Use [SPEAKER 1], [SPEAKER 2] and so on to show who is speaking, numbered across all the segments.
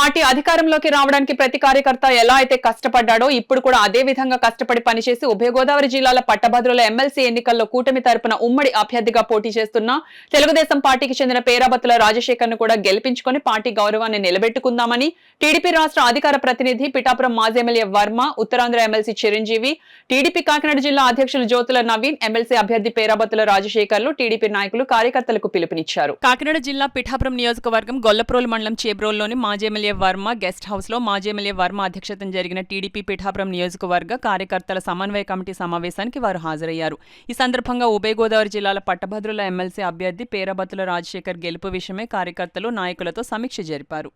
[SPEAKER 1] Party అధికారంలోకి రావడానికి ప్రతి కార్యకర్త ఎలా అయితే కష్టపడ్డాడో ఇప్పుడు కూడా అదే విధంగా కష్టపడి పనిచేసి ఉభయ గోదావరి జిల్లాల పట్టభద్రుల ఎమ్మెల్సీ ఎన్నికల్లో కూటమి తరపున ఉమ్మడి అభ్యర్థిగా పోటీ చేస్తున్న తెలుగుదేశం పార్టీకి చెందిన పేరాబత్తుల రాజశేఖర్ ను కూడా గెలిపించుకొని పార్టీ గౌరవాన్ని నిలబెట్టుకుందామని టీడీపీ రాష్ట్ర అధికార ప్రతినిధి పిఠాపురం మాజీ MLA Varma, Uttarandhra MLC Chiranjeevi, TDP Kakinada జిల్లా అధ్యక్షులు జ్యోతుల నవీన్, ఎమ్మెల్సీ అభ్యర్థి పేరాబత్తుల రాజశేఖర్లు టీడీపీ నాయకులు కార్యకర్తలకు పిలుపునిచ్చారు. కాకినాడ జిల్లా పిఠాపురం నియోజకవర్గం గొల్లప్రోలు మండలం చేబ్రోల్లోని మాజీ ఎమ్మెల్యే వర్మ గెస్ట్ హౌస్ లో మాజీ ఎమ్మెల్యే వర్మ అధ్యక్షతన జరిగిన టీడీపీ పిఠాపురం నియోజకవర్గ కార్యకర్తల సమన్వయ కమిటీ సమావేశానికి వారు హాజరయ్యారు. ఈ సందర్భంగా ఉభయ గోదావరి జిల్లాల పట్టభద్రుల ఎమ్మెల్సీ అభ్యర్థి పేరాబత్తుల రాజశేఖర్ గెలుపు విషయమై కార్యకర్తలు నాయకులతో సమీక్ష జరిపారు.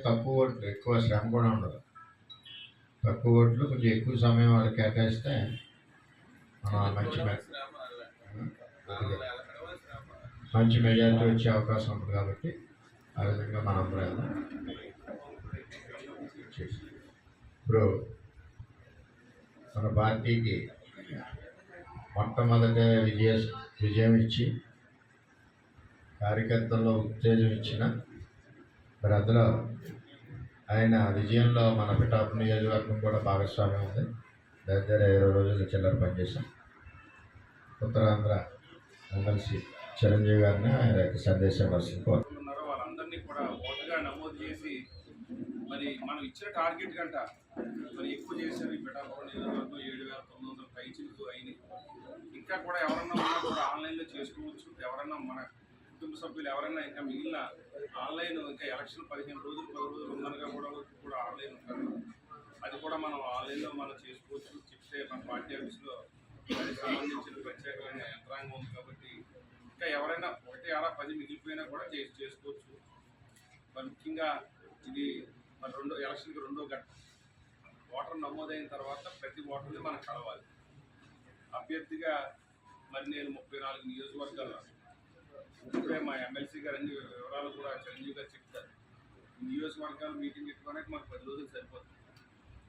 [SPEAKER 2] తక్కువ ఓట్లు ఎక్కువ శ్రమ కూడా ఉండదు. తక్కువ ఓట్లు కొంచెం ఎక్కువ సమయం వాళ్ళకి కేటాయిస్తే మంచి మెజారిటీ వచ్చే అవకాశం ఉంటుంది. కాబట్టి ఆ విధంగా మనం ఇప్పుడు మన పార్టీకి మొట్టమొదట విజయం ఇచ్చి కార్యకర్తల్లో ఉత్తేజం ఇచ్చిన మరి అందులో ఆయన విజయంలో మన పిఠాపురం నియోజకవర్గం కూడా భాగస్వామ్యం ఉంది. దగ్గర 20 రోజులు చిల్లర పనిచేసాం. ఉత్తరాంధ్ర ఎమ్మెల్సీ చిరంజీవి గారిని ఆయన యొక్క సందేశం
[SPEAKER 3] కోరుతున్నారు. వాళ్ళందరినీ కూడా ఓటుగా నమోదు చేసి మరి మనం ఇచ్చిన టార్గెట్ కంట మరి ఎక్కువ చేశారు. ఈ పిఠాపురం నియోజకవర్గం 7,900 పైచిలకు అయినాయి. ఇంకా కూడా ఎవరన్నా ఉన్నా కూడా ఆన్లైన్లో చేసుకోవచ్చు. ఎవరన్నా మన కుటుంబ సభ్యులు ఎవరైనా ఇంకా మిగిలిన ఆన్లైన్ ఇంకా ఎలక్షన్ 15 రోజులు 10 రోజులు ఉందనగా కూడా ఆన్లైన్ ఉంటారు. అది కూడా మనం ఆన్లైన్లో మనం చేసుకోవచ్చు. చెప్తే మన పార్టీ ఆఫీస్లో దానికి సంబంధించిన ప్రత్యేకమైన యంత్రాంగం ఉంది. కాబట్టి ఇంకా ఎవరైనా 1 6 10 మిగిలిపోయినా కూడా చేసుకోవచ్చు. మరి ముఖ్యంగా ఇది మన ఎలక్షన్కి 2వ ఘట్టం. ఓటర్ నమోదైన తర్వాత ప్రతి ఓటర్ని మనం కలవాలి. అభ్యర్థిగా మరి నేను 34 నియోజకవర్గాలు ఇప్పుడే మా ఎమ్మెల్సీ గారు అన్ని వివరాలు కూడా చిరంజీవి గారు చెప్తారు. నియోజకవర్గాలు మీటింగ్ పెట్టుకోవడానికి మాకు 10 రోజులు సరిపోతుంది.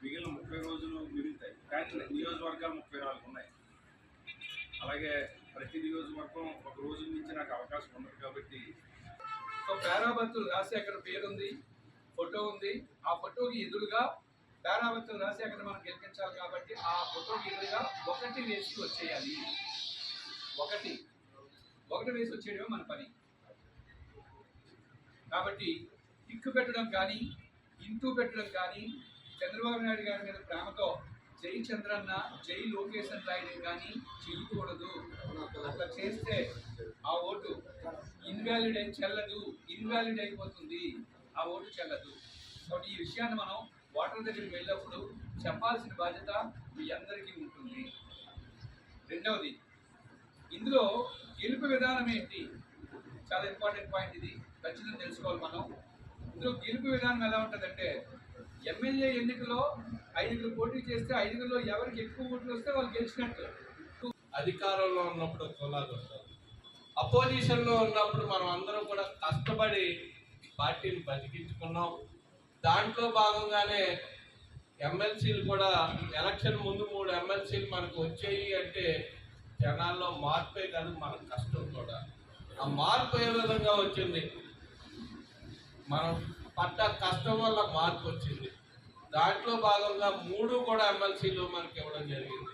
[SPEAKER 3] మిగిలిన 30 రోజులు మిగులుతాయి. కానీ నియోజకవర్గాలు 34 ఉన్నాయి. అలాగే ప్రతి నియోజకవర్గం ఒక రోజు నుంచి నాకు అవకాశం ఉండదు. కాబట్టి
[SPEAKER 4] సో పేరాబత్తుల రాజశేఖర్ పేరుంది, ఫోటో ఉంది. ఆ ఫోటోకి ఎదురుగా పేరాబత్తుల రాజశేఖర్ మనం గెలిపించాలి. కాబట్టి ఆ ఫోటోకి ఎదురుగా 1 వేసి వచ్చేయాలి. 1 వేసి వచ్చేయడమే మన పని. కాబట్టి టిక్కు పెట్టడం కానీ ఇంటూ పెట్టడం కానీ చంద్రబాబు నాయుడు గారి మీద ప్రేమతో జై చంద్రన్న జై లోకేష్ అని రాయడం కానీ చేయకూడదు. అట్లా చేస్తే ఆ ఓటు ఇన్వాలిడ్ అయిపోతుంది. ఆ ఓటు చెల్లదు. కాబట్టి ఈ విషయాన్ని మనం ఓటర్ దగ్గరికి వెళ్ళినప్పుడు చెప్పాల్సిన బాధ్యత మీ అందరికీ ఉంటుంది. రెండవది, ఇందులో గెలుపు విధానం ఏంటి? చాలా ఇంపార్టెంట్ పాయింట్. ఇది ఖచ్చితంగా తెలుసుకోవాలి మనం. ఇందులో గెలుపు విధానం ఎలా ఉంటుందంటే, ఎమ్మెల్యే ఎన్నికలో 5 పోటీ చేస్తే 5లో ఎవరికి ఎక్కువ ఓట్లు వస్తే వాళ్ళు గెలిచినట్టు.
[SPEAKER 5] అధికారంలో ఉన్నప్పుడు కులాలు ఉంటారు, అపోజిషన్లో ఉన్నప్పుడు మనం అందరం కూడా కష్టపడి పార్టీని బతికించుకున్నాం. దాంట్లో భాగంగానే ఎమ్మెల్సీలు కూడా ఎలక్షన్ ముందు 3 ఎమ్మెల్సీలు మనకు వచ్చాయి అంటే జనాల్లో మార్పే కాదు, మన కష్టం కూడా. ఆ మార్పు ఏ విధంగా వచ్చింది? మనం పడ్డ కష్టం వల్ల మార్పు వచ్చింది. దాంట్లో భాగంగా 3 కూడా ఎమ్మెల్సీలు మనకి ఇవ్వడం జరిగింది.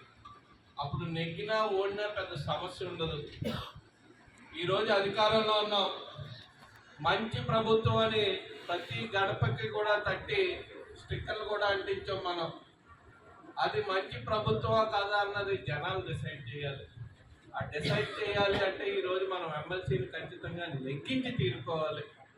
[SPEAKER 5] అప్పుడు నెగ్గినా ఓడినా పెద్ద సమస్య ఉండదు. ఈరోజు అధికారంలో ఉన్నాం, మంచి ప్రభుత్వం అని ప్రతి గడపకి కూడా తట్టి స్టిక్కర్లు కూడా అంటించాం మనం. అది మంచి ప్రభుత్వమా కాదా అన్నది జనాలు డిసైడ్ చేయాలి. ఆ డిసైడ్ చేయాలి అంటే ఈరోజు మనం ఎమ్మెల్సీని ఖచ్చితంగా నెగ్గించి తీరుకోవాలి.